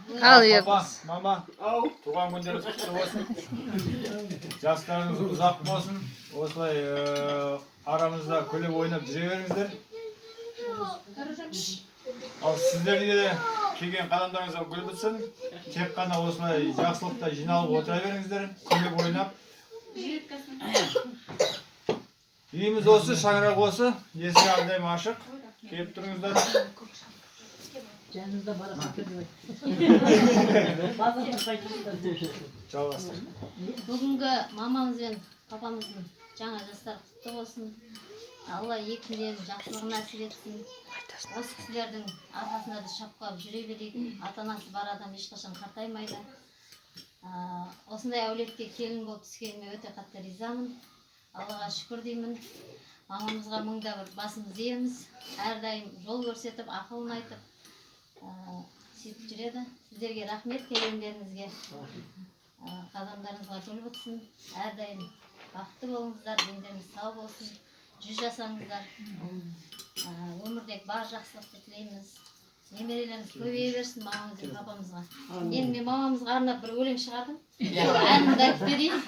Ал Папа, еркіз. мама, туған күндеріңіз құтты болсын. Жастарыңыз ұзақ болсын. Осылай арамызда күліп ойнап жүре беріңіздер. Ал сіздерге де келген қадамдарыңызға гүл бітсін. Тек қана осылай жақсылықта жиналып отыра беріңіздер. Күліп ойнап. Үйіміз осы, шаңырақ осы. Есік әрдайым ашық. Келіп тұрыңыздар. Жаныңызда бара Жалғастыр. Бүгінгі мамамыз бен папамыздың жаңа жастар құтты болсын. Алла екіндерін жақсылығын нәсіп етсін. Осы кісілердің арқасында да шапқылап жүре берейік. Ата-анасы бар адам ешқашан қартаймайды. Осындай әулетке келін болып түскеніме өте қатты ризамын. Аллаға шүкір деймін. Мамамызға мыңда бір басымыз иеміз. Әрдайым жол көрсетіп, ақылын айтып сөйтіп жүреді. Сіздерге рахмет келгендеріңізге. Қадамдарыңызға гүл бітсін. Әрдайым бақытты болыңыздар, дендеріңіз сау болсын. 100 жасаңыздар. Өмірдегі бар жақсылықты тілейміз. Немерелеріңіз көбейе берсін мамамыз бен папамызға. Енді мен мамамызға арнап бір өлең шығардым. Әнімді айтып берейін.